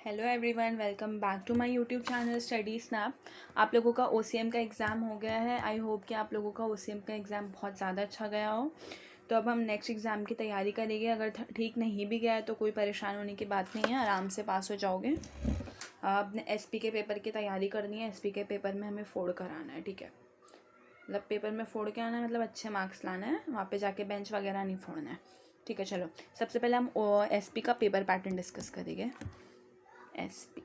Hello everyone, welcome back to my YouTube channel study snap. आप लोगों का OCM का एग्ज़ाम हो गया है। आई होप कि आप लोगों का ओसीएम का एग्ज़ाम बहुत ज़्यादा अच्छा गया हो। तो अब हम नेक्स्ट एग्ज़ाम की तैयारी करेंगे। अगर ठीक नहीं भी गया है तो कोई परेशान होने की बात नहीं है, आराम से पास हो जाओगे। अपने एसपी के पेपर की तैयारी करनी है। एसपी के पेपर में हमें फोड़ कर आना है, ठीक है। मतलब पेपर में फोड़ के आना है, मतलब अच्छे मार्क्स लाना है। वहाँ पे जाके बेंच वगैरह नहीं फोड़ना है, ठीक है। चलो, सबसे पहले हम एसपी का पेपर पैटर्न डिस्कस करेंगे। एसपी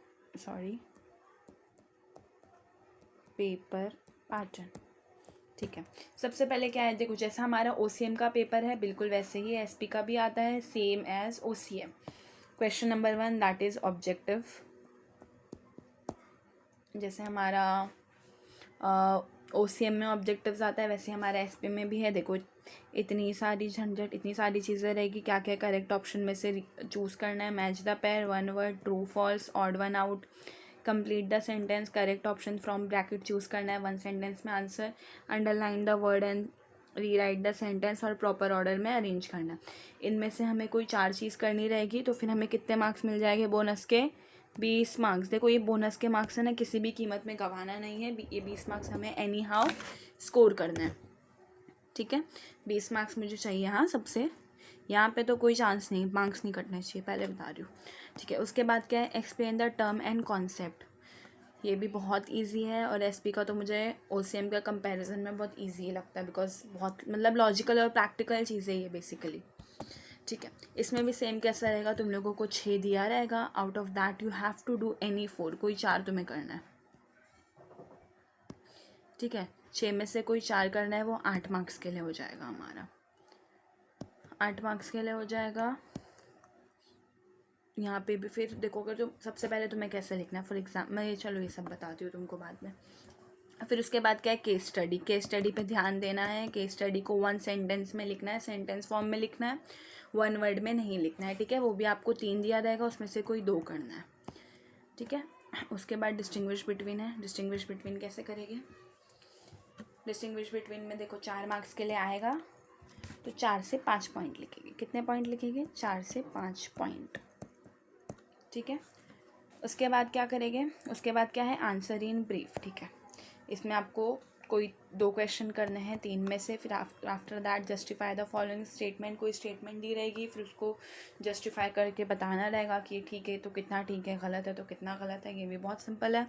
पेपर पैटर्न, ठीक है। सबसे पहले क्या है, देखो जैसा हमारा ओसीएम का पेपर है बिल्कुल वैसे ही एसपी का भी आता है, same as OCM. Question number 1 that is objective. जैसे हमारा ओसीएम में ऑब्जेक्टिव्स आता है वैसे हमारा एसपी में भी है। देखो इतनी सारी झंझट, इतनी सारी चीज़ें रहेगी, क्या क्या करेक्ट ऑप्शन में से चूज़ करना है। Match the pair, one word, true false, odd one out, complete the sentence, correct option from bracket choose करना है वन सेंटेंस में answer, underline the word and rewrite the sentence और proper order में arrange करना है। इनमें से हमें कोई 4 चीज़ करनी रहेगी तो फिर हमें कितने मार्क्स मिल जाएंगे बोनस के? 20 मार्क्स। देखो ये बोनस के मार्क्स है ना, किसी भी कीमत में गंवाना नहीं है। ये 20 मार्क्स हमें एनी हाउ स्कोर करना है, ठीक है। 20 मार्क्स मुझे चाहिए, हाँ सबसे। यहाँ पे तो कोई चांस नहीं, मार्क्स नहीं कटने चाहिए, पहले बता रही हूँ, ठीक है। उसके बाद क्या है, explain the term and concept. ये भी बहुत इजी है और एसपी का तो मुझे ओसीएम का कंपैरिजन में बहुत इजी लगता है, बिकॉज बहुत मतलब लॉजिकल और प्रैक्टिकल चीज़ें ये बेसिकली, ठीक है। इसमें भी सेम कैसा रहेगा, तुम लोगों को 6 दिया रहेगा, out of that you have to do any 4, कोई 4 तुम्हें करना है, ठीक है। 6 में से कोई 4 करना है, वो 8 मार्क्स के लिए हो जाएगा हमारा, 8 मार्क्स के लिए हो जाएगा। यहाँ पे भी फिर देखो, अगर जो सबसे पहले तुम्हें कैसे लिखना है फॉर एग्जाम्पल, मैं ये चलो ये सब बताती हूँ तुमको बाद में। फिर उसके बाद क्या है, केस स्टडी। केस स्टडी पे ध्यान देना है। केस स्टडी को 1 सेंटेंस में लिखना है, सेंटेंस फॉर्म में लिखना है, 1 वर्ड में नहीं लिखना है, ठीक है। वो भी आपको 3 दिया जाएगा, उसमें से कोई 2 करना है, ठीक है। उसके बाद डिस्टिंग्विश बिटवीन है। डिस्टिंग्विश बिटवीन कैसे करेंगे? डिस्टिंग्विश बिटवीन में देखो 4 मार्क्स के लिए आएगा तो 4 से 5 पॉइंट लिखेंगे। कितने पॉइंट लिखेंगे? 4 से 5 पॉइंट, ठीक है। उसके बाद क्या करेंगे? उसके बाद क्या है, आंसर इन ब्रीफ, ठीक है। इसमें आपको कोई 2 क्वेश्चन करने हैं 3 में से। फिर after that justify the following statement. कोई स्टेटमेंट दी रहेगी, फिर उसको जस्टिफाई करके बताना रहेगा कि ठीक है तो कितना ठीक है, गलत है तो कितना गलत है। ये भी बहुत सिंपल है।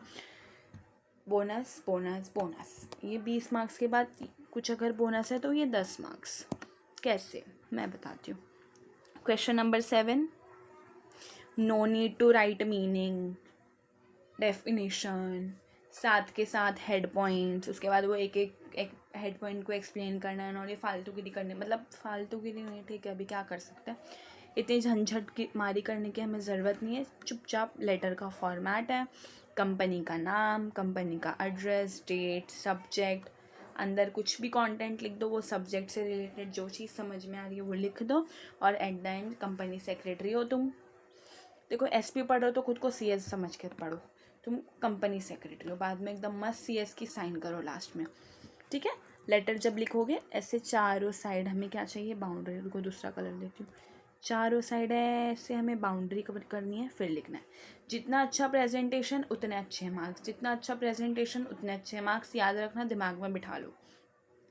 बोनस बोनस बोनस, ये 20 मार्क्स के बाद कुछ अगर बोनस है तो ये 10 मार्क्स। कैसे, मैं बताती हूँ। Question number 7, no need to write meaning, definition, साथ के साथ हेड पॉइंट्स। उसके बाद वो एक हेड पॉइंट को एक्सप्लेन करना है, और ये फालतूगिरी करने, मतलब फालतूगिरी नहीं, ठीक है। अभी क्या कर सकते हैं, इतनी झंझट की मारी करने की हमें ज़रूरत नहीं है। चुपचाप लेटर का फॉर्मेट है, कंपनी का नाम, कंपनी का एड्रेस, डेट, सब्जेक्ट, अंदर कुछ भी कंटेंट लिख दो, वो सब्जेक्ट से रिलेटेड जो चीज़ समझ में आ रही है वो लिख दो, और at the end company secretary हो तुम। देखो एसपी पढ़ो तो खुद को सीएस समझ कर पढ़ो, तुम कंपनी सेक्रेटरी हो। बाद में एकदम मस्त सीएस की साइन करो लास्ट में, ठीक है। लेटर जब लिखोगे ऐसे चारों साइड हमें क्या चाहिए, बाउंड्री। को दूसरा कलर देती हूँ। चारों साइड ऐसे हमें बाउंड्री कवर करनी है, फिर लिखना है। जितना अच्छा प्रेजेंटेशन उतने अच्छे मार्क्स, जितना अच्छा प्रेजेंटेशन उतने अच्छे मार्क्स, याद रखना, दिमाग में बिठा लो,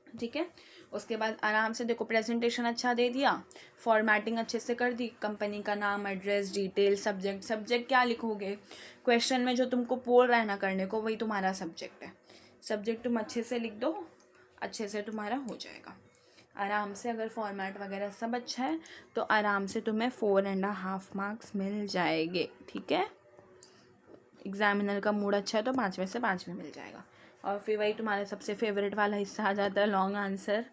ठीक है। उसके बाद आराम से देखो, प्रेजेंटेशन अच्छा दे दिया, फॉर्मेटिंग अच्छे से कर दी, कंपनी का नाम, एड्रेस, डिटेल, सब्जेक्ट। सब्जेक्ट क्या लिखोगे? क्वेश्चन में जो तुमको बोल रहा है ना करने को, वही तुम्हारा सब्जेक्ट है। सब्जेक्ट तुम अच्छे से लिख दो, अच्छे से तुम्हारा हो जाएगा आराम से। अगर फॉर्मेट वगैरह सब अच्छा है तो आराम से तुम्हें 4.5 मार्क्स मिल जाएंगे, ठीक है। एग्जामिनर का मूड अच्छा है तो 5 में से 5 में मिल जाएगा। और फिर वही तुम्हारा सबसे फेवरेट वाला हिस्सा आ जाता है, लॉन्ग आंसर,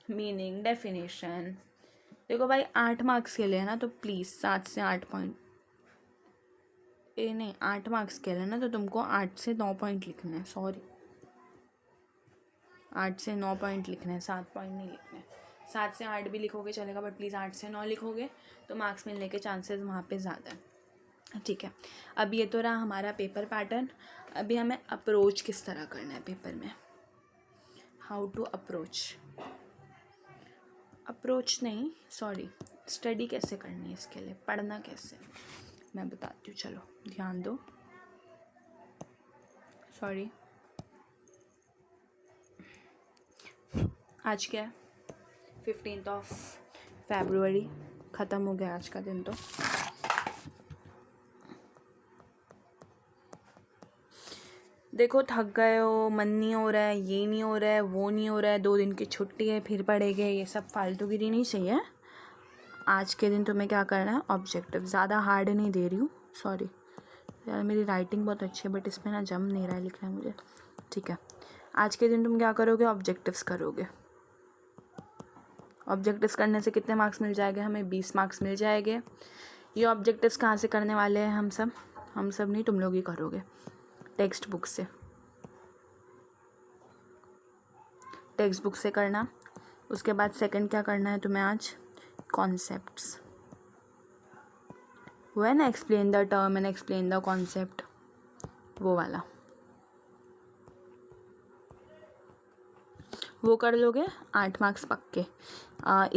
मीनिंग, डेफिनेशन। देखो भाई 8 मार्क्स के लिए ना तो प्लीज़ 7 से 8 पॉइंट, नहीं 8 मार्क्स के लिए ना तो तुमको 8 से 9 पॉइंट लिखने हैं, सॉरी 8 से 9 पॉइंट लिखने हैं, 7 पॉइंट नहीं लिखने। 7 से 8 भी लिखोगे चलेगा, बट प्लीज़ 8 से 9 लिखोगे तो मार्क्स मिलने के चांसेस वहाँ पे ज़्यादा है, ठीक है। अब ये तो रहा हमारा पेपर पैटर्न। अभी हमें अप्रोच किस तरह करना है पेपर में, हाउ टू अप्रोच नहीं, सॉरी, स्टडी कैसे करनी है, इसके लिए पढ़ना कैसे। मैं बताती हूँ, चलो ध्यान दो। सॉरी, आज क्या है? 15 फरवरी। ख़त्म हो गया आज का दिन। तो देखो, थक गए हो, मन नहीं हो रहा है, ये नहीं हो रहा है, वो नहीं हो रहा है, 2 दिन की छुट्टी है, फिर पढ़ेंगे, ये सब फालतूगिरी नहीं चाहिए। आज के दिन तुम्हें क्या करना है? ऑब्जेक्टिव। ज़्यादा हार्ड नहीं दे रही हूँ, सॉरी यार, मेरी राइटिंग बहुत अच्छी है बट इसमें ना जम नहीं रहा है लिखना मुझे। ठीक है, आज के दिन तुम क्या करोगे? ऑब्जेक्टिव्स करोगे। ऑब्जेक्टिव्स करने से कितने मार्क्स मिल जाएंगे हमें? 20 मार्क्स मिल जाएंगे। ये ऑब्जेक्टिव्स कहाँ से करने वाले हैं? हम सब नहीं, तुम लोग ही करोगे, टेक्स्ट बुक से। टेक्स्ट बुक से करना। उसके बाद सेकंड क्या करना है तुम्हें आज? कॉन्सेप्ट्स। वो है ना, explain the term and explain the concept, वो वाला, वो कर लोगे। 8 मार्क्स पक्के।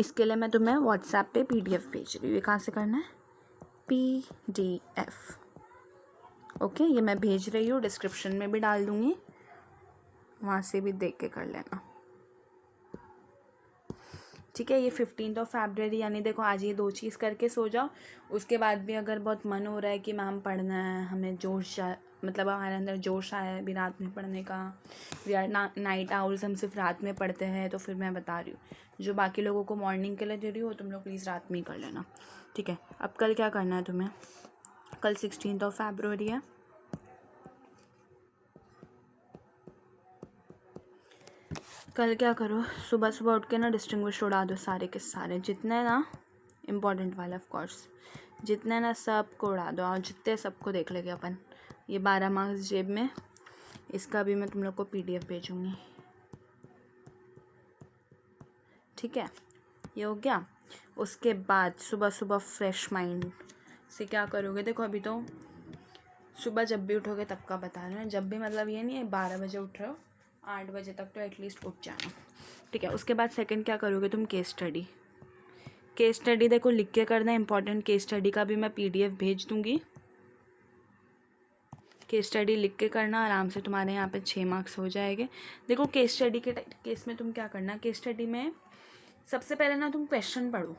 इसके लिए मैं तुम्हें व्हाट्सएप पे PDF भेज रही हूँ। ये कहाँ से करना है? PDF। ओके, ये मैं भेज रही हूँ, डिस्क्रिप्शन में भी डाल दूँगी, वहाँ से भी देख के कर लेना। ठीक है, ये 15 फरवरी, यानी देखो आज ये 2 चीज़ करके सो जाओ। उसके बाद भी अगर बहुत मन हो रहा है कि मैम पढ़ना है, हमें जोश मतलब हमारे अंदर जोश आया है अभी रात में पढ़ने का, वी आर नाइट आउल्स, हम सिर्फ रात में पढ़ते हैं, तो फिर मैं बता रही हूँ, जो बाकी लोगों को मॉर्निंग के लिए दे रही हो तुम लोग प्लीज़ रात में ही कर लेना। ठीक है, अब कल क्या करना है तुम्हें? कल 16 फरवरी है। कल क्या करो? सुबह सुबह उठ के ना डिस्टिंग्विश उड़ा दो, सारे के सारे, जितने ना इम्पॉर्टेंट वाले, ऑफ कोर्स जितने ना सबको उड़ा दो, और जितने सबको देख लेंगे अपन। ये 12 मार्क्स जेब में, इसका भी मैं तुम लोग को PDF भेजूँगी। ठीक है, ये हो गया। उसके बाद सुबह सुबह फ्रेश माइंड से क्या करोगे? देखो अभी तो सुबह जब भी उठोगे तब का बता रहे हैं, जब भी मतलब ये नहीं है 12 बजे उठ रहे हो, 8 बजे तक तो एटलीस्ट उठ जाना। ठीक है, उसके बाद सेकंड क्या करोगे तुम? Case study. केस स्टडी देखो लिख के करना, इंपॉर्टेंट केस स्टडी का भी मैं PDF भेज दूँगी। केस स्टडी लिख के करना, आराम से तुम्हारे यहाँ पे 6 मार्क्स हो जाएंगे। देखो केस स्टडी के केस में तुम क्या करना? केस स्टडी में सबसे पहले ना तुम क्वेश्चन पढ़ो,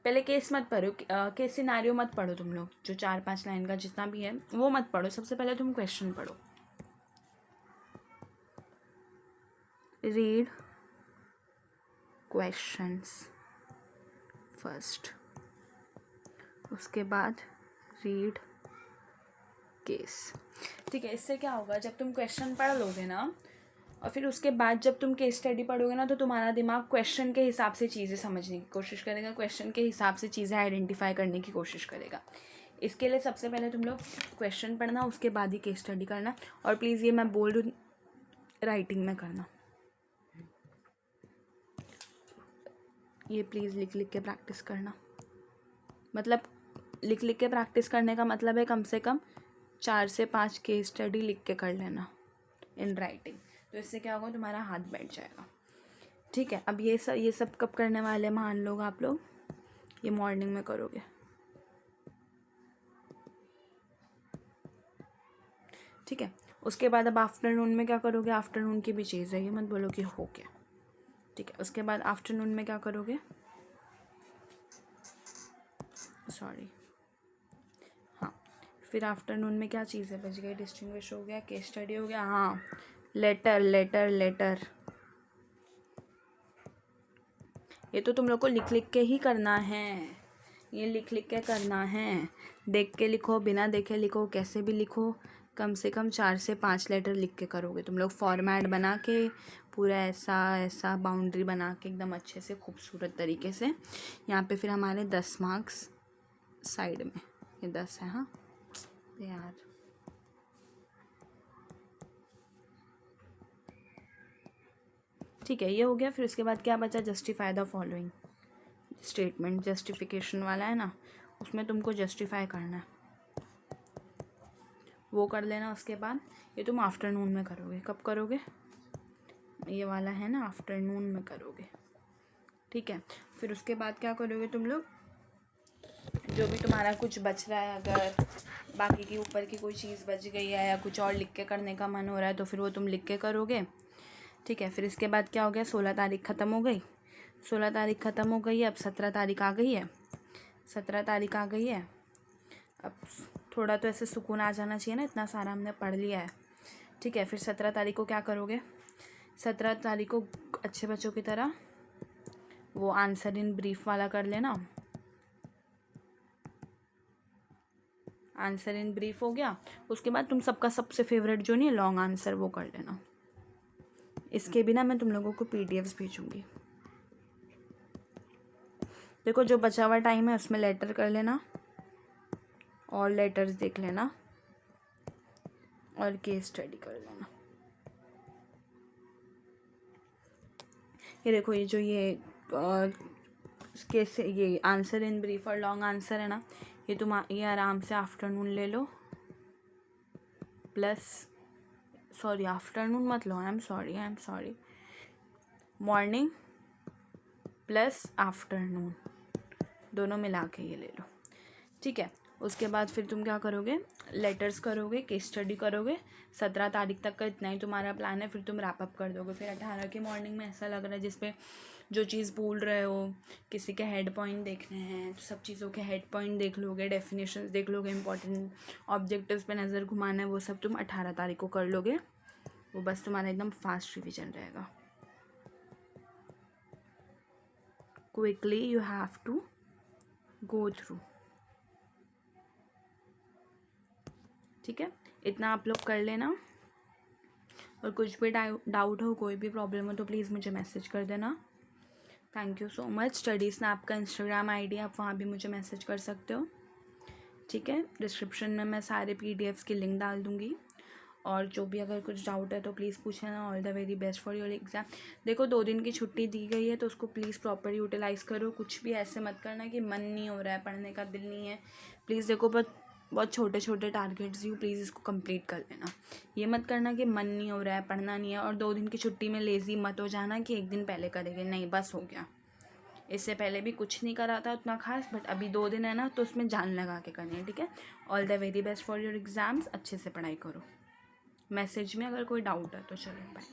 पहले केस मत पढ़ो, केस सिनारियो मत पढ़ो, तुम लोग जो 4-5 लाइन का जितना भी है वो मत पढ़ो, सबसे पहले तुम क्वेश्चन पढ़ो। रीड क्वेश्चंस फर्स्ट, उसके बाद रीड केस। ठीक है, इससे क्या होगा? जब तुम क्वेश्चन पढ़ लोगे ना, और फिर उसके बाद जब तुम केस स्टडी पढ़ोगे ना, तो तुम्हारा दिमाग क्वेश्चन के हिसाब से चीज़ें समझने की कोशिश करेगा, क्वेश्चन के हिसाब से चीज़ें आइडेंटिफाई करने की कोशिश करेगा। इसके लिए सबसे पहले तुम लोग क्वेश्चन पढ़ना, उसके बाद ही केस स्टडी करना। और प्लीज़ ये मैं बोल रही हूँ, राइटिंग में करना, ये प्लीज़ लिख लिख के प्रैक्टिस करना। मतलब लिख लिख के प्रैक्टिस करने का मतलब है कम से कम 4 से 5 केस स्टडी लिख के कर लेना इन राइटिंग। तो इससे क्या होगा? तुम्हारा हाथ बैठ जाएगा। ठीक है, अब ये सब कब करने वाले मान लोग आप लोग? ये मॉर्निंग में करोगे। ठीक है, उसके बाद अब आफ्टरनून में क्या करोगे? आफ्टरनून की भी चीज़ है, ये मत बोलो कि हो गया। ठीक है, उसके बाद आफ्टरनून में क्या करोगे? सॉरी, हाँ, फिर आफ्टरनून में क्या चीज़ है बच गई? डिस्टिंग्विश हो गया, केस स्टडी हो गया, हाँ, लेटर। ये तो तुम लोग को लिख लिख के ही करना है, ये लिख लिख के करना है। देख के लिखो, बिना देखे लिखो, कैसे भी लिखो, कम से कम 4 से 5 लेटर लिख के करोगे तुम लोग, फॉर्मेट बना के पूरा ऐसा बाउंड्री बना के एकदम अच्छे से खूबसूरत तरीके से। यहाँ पे फिर हमारे 10 मार्क्स साइड में, ये 10 है। हाँ यार, ठीक है, ये हो गया। फिर उसके बाद क्या बचा? Justify the following statement, justification वाला है ना, उसमें तुमको जस्टिफाई करना है, वो कर लेना। उसके बाद ये तुम आफ्टरनून में करोगे। कब करोगे? ये वाला है ना, आफ्टरनून में करोगे। ठीक है, फिर उसके बाद क्या करोगे तुम लोग? जो भी तुम्हारा कुछ बच रहा है, अगर बाकी की ऊपर की कोई चीज़ बच गई है या कुछ और लिख के करने का मन हो रहा है तो फिर वो तुम लिख के करोगे, ठीक है। फिर इसके बाद क्या हो गया, 16 तारीख ख़त्म हो गई, 16 तारीख ख़त्म हो गई है। अब 17 तारीख आ गई है, 17 तारीख आ गई है। अब थोड़ा तो ऐसे सुकून आ जाना चाहिए ना, इतना सारा हमने पढ़ लिया है, ठीक है। फिर 17 तारीख को क्या करोगे, 17 तारीख को अच्छे बच्चों की तरह वो आंसर इन ब्रीफ वाला कर लेना। आंसर इन ब्रीफ हो गया। उसके बाद तुम सबका सबसे फेवरेट जो नहीं, लॉन्ग आंसर, वो कर लेना। इसके बिना मैं तुम लोगों को पीडीएफ्स भेजूंगी। देखो जो बचा हुआ टाइम है उसमें लेटर कर लेना और लेटर्स देख लेना और केस स्टडी कर लेना। ये देखो, ये जो केस, ये आंसर इन ब्रीफ और लॉन्ग आंसर है ना, ये आराम से आफ्टरनून ले लो, प्लस सॉरी आफ्टरनून मत लो, I am sorry, morning plus afternoon दोनों मिला के ये ले लो, ठीक है। उसके बाद फिर तुम क्या करोगे, लेटर्स करोगे, केस स्टडी करोगे। 17 तारीख तक का इतना ही तुम्हारा प्लान है, फिर तुम रैप अप कर दोगे। फिर 18 की मॉर्निंग में ऐसा लग रहा है जिसपे जो चीज़ भूल रहे हो, किसी के हेड पॉइंट देखने हैं तो सब चीज़ों के हेड पॉइंट देख लोगे, डेफिनेशंस देख लोगे, इंपॉर्टेंट ऑब्जेक्टिव्स पे नज़र घुमाना है, वो सब तुम 18 तारीख को कर लोगे। वो बस तुम्हारा एकदम फास्ट रिविजन रहेगा। Quickly you have to go through, ठीक है। इतना आप लोग कर लेना, और कुछ भी डाउट हो, कोई भी प्रॉब्लम हो तो प्लीज़ मुझे मैसेज कर देना। Thank you so much. Study snap का इंस्टाग्राम आईडी, आप वहाँ भी मुझे मैसेज कर सकते हो, ठीक है। डिस्क्रिप्शन में मैं सारे पीडीएफ्स की लिंक डाल दूँगी, और जो भी अगर कुछ डाउट है तो प्लीज़ पूछना। All the very best for your exam. देखो 2 दिन की छुट्टी दी गई है तो उसको प्लीज़ प्रॉपर यूटिलाइज़ करो। कुछ भी ऐसे मत करना कि मन नहीं हो रहा है, पढ़ने का दिल नहीं है। प्लीज़ देखो, बहुत छोटे छोटे टारगेट्स ही, प्लीज़ इसको कंप्लीट कर लेना। ये मत करना कि मन नहीं हो रहा है, पढ़ना नहीं है, और 2 दिन की छुट्टी में लेज़ी मत हो जाना कि 1 दिन पहले करेंगे, नहीं बस हो गया। इससे पहले भी कुछ नहीं करा था उतना खास, बट अभी 2 दिन है ना तो उसमें जान लगा के करनी है, ठीक है। All the very best for your exams. अच्छे से पढ़ाई करो। मैसेज में अगर कोई डाउट है तो चलो बाय।